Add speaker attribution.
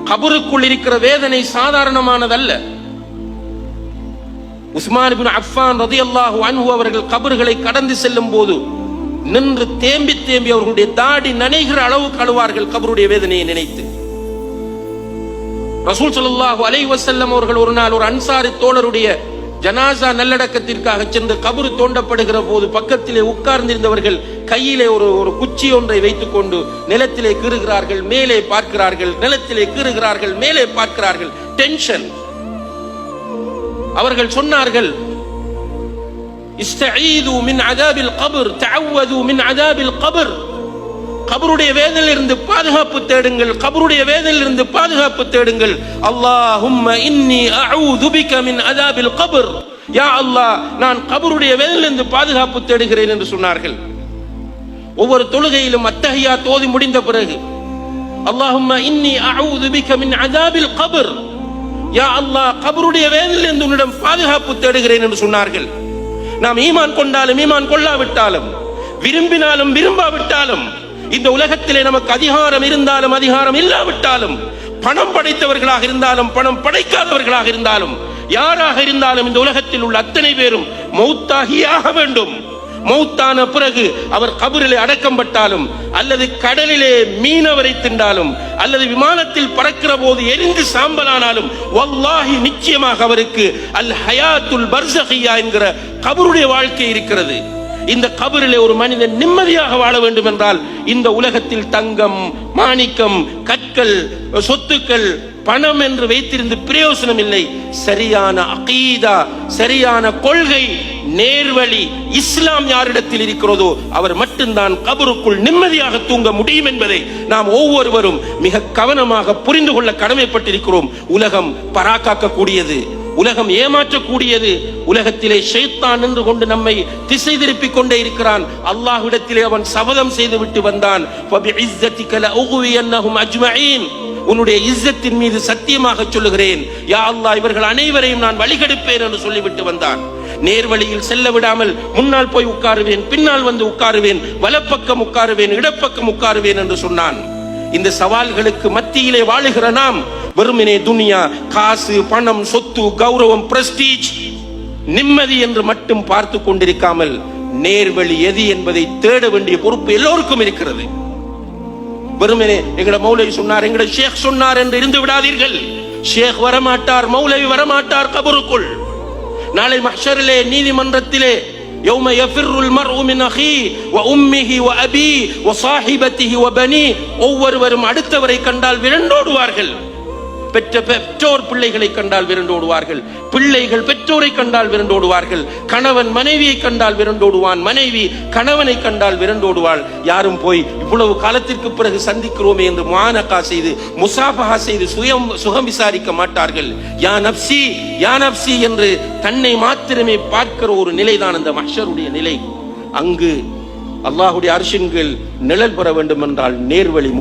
Speaker 1: கபருக்குள் இருக்கிற வேதனை சாதாரணமானதல்ல. உஸ்மான் இப்னு அஃபான் ரலியல்லாஹு அன்ஹு அவர்கள் கபர்களை கடந்து செல்லும் போது நின்று தேம்பி தேம்பி அவர்களுடைய தாடி நனைகிற அளவுக்கு அழுவார்கள் கபருடைய வேதனையை நினைத்து. ரசூல் ஸல்லல்லாஹு அலைஹி வஸல்லம் அவர்கள் ஒரு நாள் ஒரு அன்சாரி தோழருடைய ஜனாசா நல்லடக்கத்திற்காக சென்று கபரு தோண்டப்படுகிற போது பக்கத்திலே உட்கார்ந்திருந்தவர்கள் கையிலே ஒரு குச்சி ஒன்றை வைத்துக் கொண்டு நிலத்திலே கீறுகிறார்கள், மேலே பார்க்கிறார்கள், நிலத்திலே கீறுகிறார்கள், மேலே பார்க்கிறார்கள். டென்ஷன். அவர்கள் சொன்னார்கள், இஸ்தஈது மின் அஸாபில் கப்ர், தஅவ்வது மின் அஸாபில் கப்ர். கபருடைய வேதனையிலிருந்து பாதுகாப்பு தேடுங்கள், கபருடைய வேதனையிலிருந்து பாதுகாப்பு தேடுங்கள். அல்லாஹும்ம இன்னி அஊது பிக மின் அஸாபில் கப்ர். யா அல்லாஹ், நான் கபருடைய வேதனையிலிருந்து பாதுகாப்பு தேடுகிறேன் என்று சொன்னார்கள். ஒவ்வொரு தொழுகையிலும் அத்தஹியாத் ஓதி முடிந்த பிறகு அல்லாஹும்ம இன்னி அஊது பிக மின் அஸாபில் கப்ர், யா அல்லாஹ், கபருடைய வேதனையிலிருந்து உன்னிடம் பாதுகாப்பு தேடுகிறேன் என்று சொன்னார்கள். நாம் ஈமான் கொண்டாலும் ஈமான் கொள்ளாவிட்டாலும், விரும்பினாலும் விரும்பாவிட்டாலும், இந்த உலகத்திலே நமக்கு அதிகாரம் இருந்தாலும் அதிகாரம் இல்லாவிட்டாலும், பணம் படைத்தவர்களாக இருந்தாலும் பணம் படைக்காதவர்களாக இருந்தாலும், யாராக இருந்தாலும் இந்த உலகத்தில் உள்ள அத்தனை பேரும் மௌத்தாகியாக வேண்டும். மௌத்தான பிறகு அவர் கபரிலே அடக்கம் பட்டாலும், அல்லது கடலிலே மீனவரை தின்றாலும், அல்லது விமானத்தில் பறக்கிற போது எரிந்து சாம்பலானாலும், வல்லாஹி நிச்சயமாக அவருக்கு அல் ஹயாத்துல் பர்ஸகியா என்கிற கபருடைய வாழ்க்கை இருக்கிறது. இந்த கபரிலே ஒரு மனிதன் நிம்மதியாக வாழ வேண்டும் என்றால் இந்த உலகத்தில் தங்கம், மாணிக்கம், கற்கள், சொத்துக்கள், பணம் என்று வைத்திருந்து பிரயோசனம் இல்லை. சரியான அகீதா, சரியான கொள்கை, நேர்வழி, இஸ்லாம் யாரிடத்தில் இருக்கிறதோ அவர் மட்டும்தான் கபருக்குள் நிம்மதியாக தூங்க முடியும் என்பதை நாம் ஒவ்வொருவரும் மிக கவனமாக புரிந்து கொள்ள கடமைப்பட்டிருக்கிறோம். உலகம் பராக்காக்க கூடியது, உலகம் ஏமாற்றக்கூடியது. உலகத்திலே ஷைத்தான் நின்று கொண்டு நம்மை திசை திருப்பிக் கொண்டே இருக்கிறான். அல்லாஹ்விடத்திலே அவன் சபதம் செய்து விட்டு வந்தான், உன்னுடைய இஸ்ஸத்தின் மீது சத்தியமாக சொல்லுகிறேன், யா அல்லாஹ், இவர்கள் அனைவரையும் நான் வழிகெடுப்பேன் என்று சொல்லிவிட்டு வந்தான். நேர்வழியில் செல்ல விடாமல் முன்னால் போய் உட்காருவேன், பின்னால் வந்து உட்காருவேன், வலப்பக்கம் உட்காருவேன், இடப்பக்கம் உட்காருவேன் என்று சொன்னான். இந்த சவால்களுக்கு மத்தியிலே வாழுகிற நாம் வெறுமனே துனியா, காசு, பணம், சொத்து, கௌரவம், பிரஸ்டீஜ், நிம்மதி என்று மட்டும் பார்த்து கொண்டிருக்காமல் நேர்வழி எது என்பதை தேட வேண்டிய பொறுப்பு எல்லோருக்கும் இருக்கிறது. வெறுமனே எங்கட மௌலவி சொன்னார், எங்கட ஷேக் சொன்னார் என்று இருந்து விடாதீர்கள். ஷேக் வரமாட்டார், மௌலவி வரமாட்டார் கபருக்குள். நாளை மஹ்ஷரிலே, நீதிமன்றத்திலே யௌம யஃபிருல் மர்உ மின் அஹீ வ உம்மிஹி வ அபீ வ ஸாஹிபத்திஹி வ பனீ, ஒவ்வொருவரும் அடுத்தவரை கண்டால் விரண்டோடுவார்கள். பெற்றோர் பிள்ளைகளை கண்டால் விரண்டோடுவார்கள், பிள்ளைகள் பெற்றோரை கண்டால் விரண்டோடுவார்கள், கணவன் மனைவியை கண்டால் விரண்டோடுவான், மனைவி கணவனை கண்டால் விரண்டோடுவாள். யாரும் போய் இவ்வளவு காலத்திற்கு பிறகு சந்திக்கிறோமே என்று முஆனகா செய்து, முசாஃபஹா செய்து சுகம் விசாரிக்க மாட்டார்கள். யா நப்சி, யா நப்சி என்று தன்னை மாத்திரமே பார்க்கிற ஒரு நிலைதான் அந்த மஹ்ஷருடைய நிலை. அங்கு அல்லாஹ்வுடைய அர்ஷின் கீழ் நிழல் பெற வேண்டும் என்றால் நேர்வழி